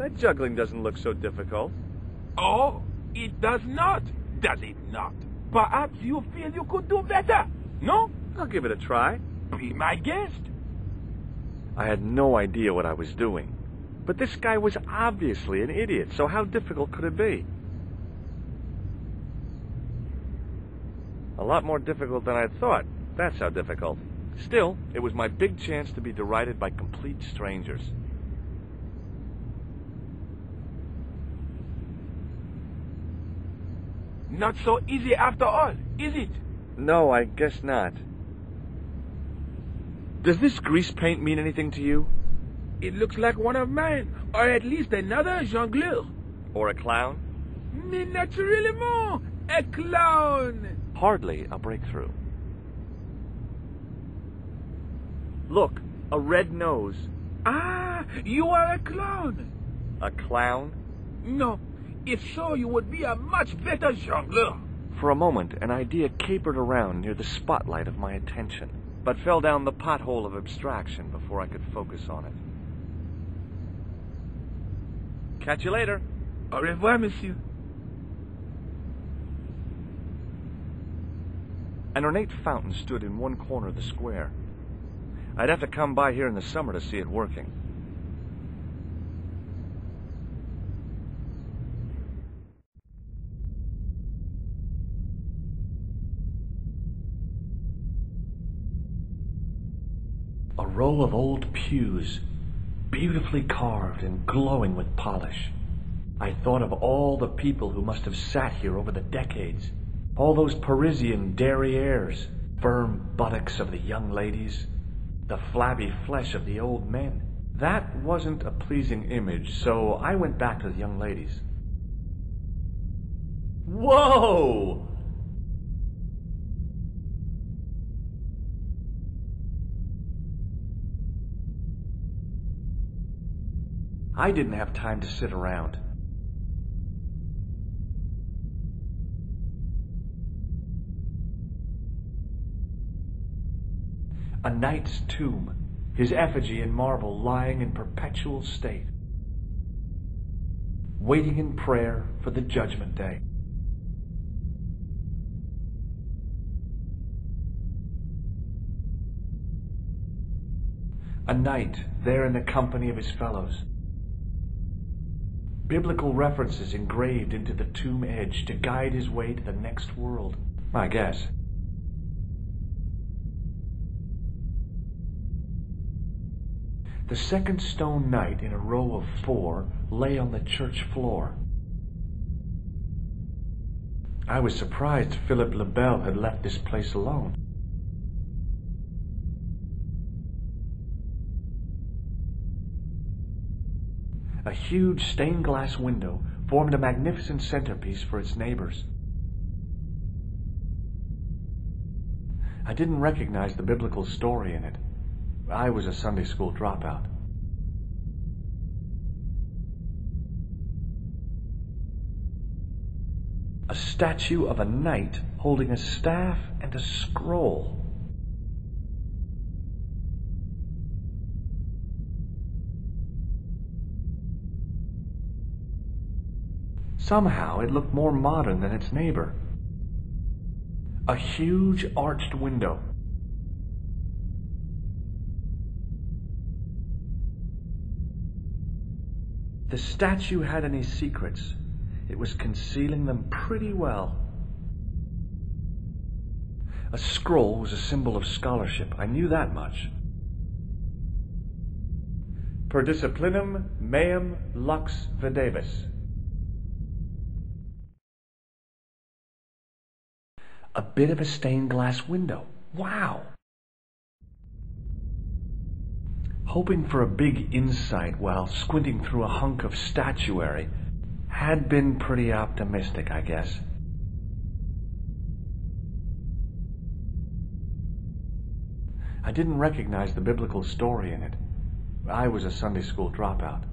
That juggling doesn't look so difficult. Oh, it does not, does it not? Perhaps you feel you could do better, no? I'll give it a try. Be my guest. I had no idea what I was doing. But this guy was obviously an idiot, so how difficult could it be? A lot more difficult than I thought. That's how difficult. Still, it was my big chance to be derided by complete strangers. Not so easy after all, is it? No, I guess not. Does this grease paint mean anything to you? It looks like one of mine, or at least another jongleur. Or a clown? Mais naturellement, a clown. Hardly a breakthrough. Look, a red nose. Ah, you are a clown. A clown? No, if so, you would be a much better jongleur. For a moment, an idea capered around near the spotlight of my attention, but fell down the pothole of abstraction before I could focus on it. Catch you later. Au revoir, monsieur. An ornate fountain stood in one corner of the square. I'd have to come by here in the summer to see it working. A row of old pews, beautifully carved and glowing with polish. I thought of all the people who must have sat here over the decades. All those Parisian derrieres, firm buttocks of the young ladies, the flabby flesh of the old men. That wasn't a pleasing image, so I went back to the young ladies. Whoa! I didn't have time to sit around. A knight's tomb, his effigy in marble lying in perpetual state, waiting in prayer for the judgment day. A knight there in the company of his fellows. Biblical references engraved into the tomb edge to guide his way to the next world, I guess. The second stone knight in a row of 4 lay on the church floor. I was surprised Philip le Bel had left this place alone. A huge stained glass window formed a magnificent centerpiece for its neighbors. I didn't recognize the biblical story in it. I was a Sunday school dropout. A statue of a knight holding a staff and a scroll. Somehow it looked more modern than its neighbor. A huge arched window. The statue had any secrets, it was concealing them pretty well. A scroll was a symbol of scholarship. I knew that much. Per disciplinum meum lux videvis. A bit of a stained glass window. Wow! Hoping for a big insight while squinting through a hunk of statuary had been pretty optimistic, I guess. I didn't recognize the biblical story in it. I was a Sunday school dropout.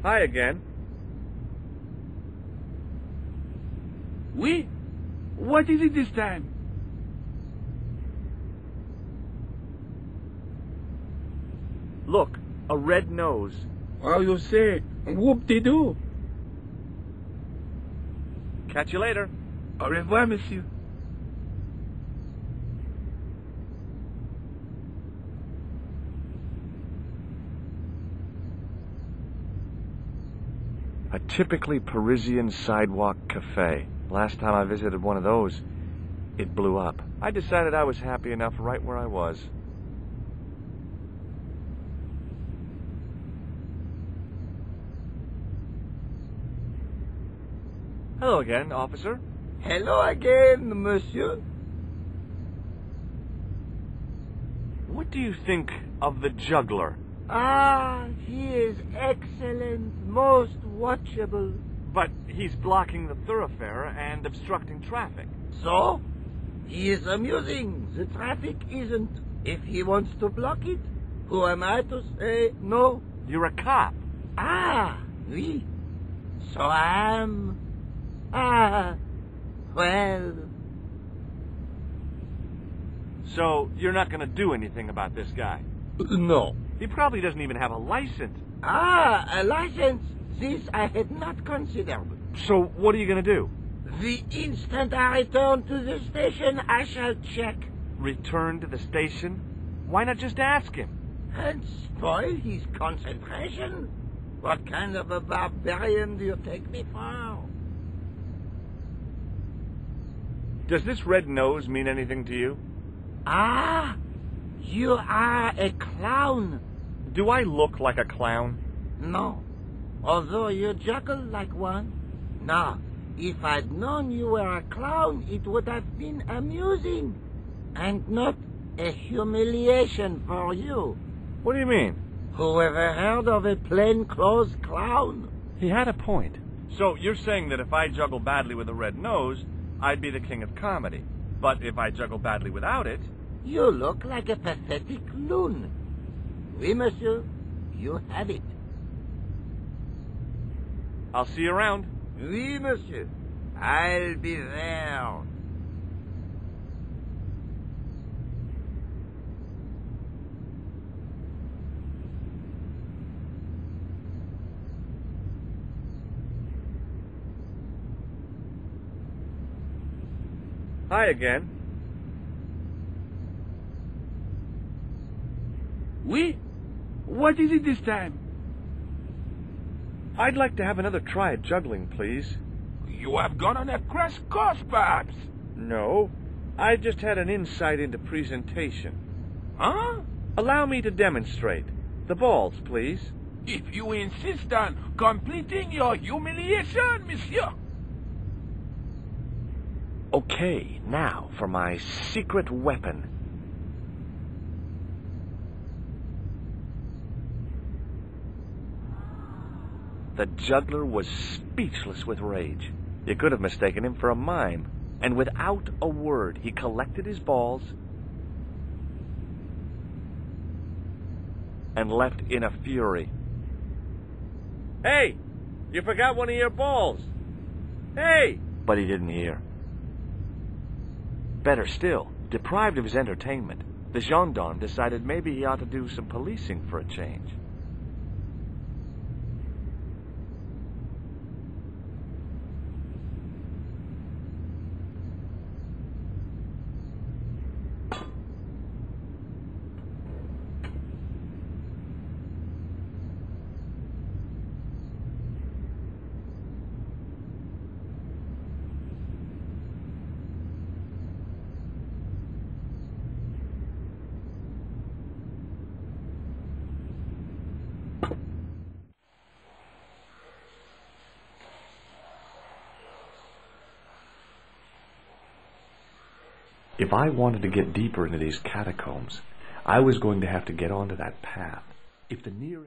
Hi again. Oui? What is it this time? Look, a red nose. Oh, you say, whoop-de-doo. Catch you later. Au revoir, monsieur. A typically Parisian sidewalk cafe. Last time I visited one of those, it blew up. I decided I was happy enough right where I was. Hello again, officer. Hello again, monsieur. What do you think of the juggler? Ah, he is excellent, most watchable. But he's blocking the thoroughfare and obstructing traffic. So? He is amusing. The traffic isn't. If he wants to block it, who am I to say no? You're a cop. Ah, oui. So I am... Ah, well... So you're not going to do anything about this guy? No. He probably doesn't even have a license. Ah, a license. This I had not considered. So what are you going to do? The instant I return to the station, I shall check. Return to the station? Why not just ask him? And spoil his concentration? What kind of a barbarian do you take me for? Does this red nose mean anything to you? Ah, you are a clown. Do I look like a clown? No, although you juggle like one. Now, if I'd known you were a clown, it would have been amusing, and not a humiliation for you. What do you mean? Who ever heard of a plainclothes clown? He had a point. So you're saying that if I juggle badly with a red nose, I'd be the king of comedy. But if I juggle badly without it... You look like a pathetic loon. Oui, monsieur, you have it. I'll see you around. Oui, monsieur, I'll be there. Hi again. Oui? What is it this time? I'd like to have another try at juggling, please. You have gone on a crash course, perhaps? No, I just had an insight into presentation. Huh? Allow me to demonstrate. The balls, please. If you insist on completing your humiliation, monsieur. Okay, now for my secret weapon. The juggler was speechless with rage. You could have mistaken him for a mime. And without a word, he collected his balls and left in a fury. Hey! You forgot one of your balls! Hey! But he didn't hear. Better still, deprived of his entertainment, the gendarme decided maybe he ought to do some policing for a change. If I wanted to get deeper into these catacombs, I was going to have to get onto that path. If the near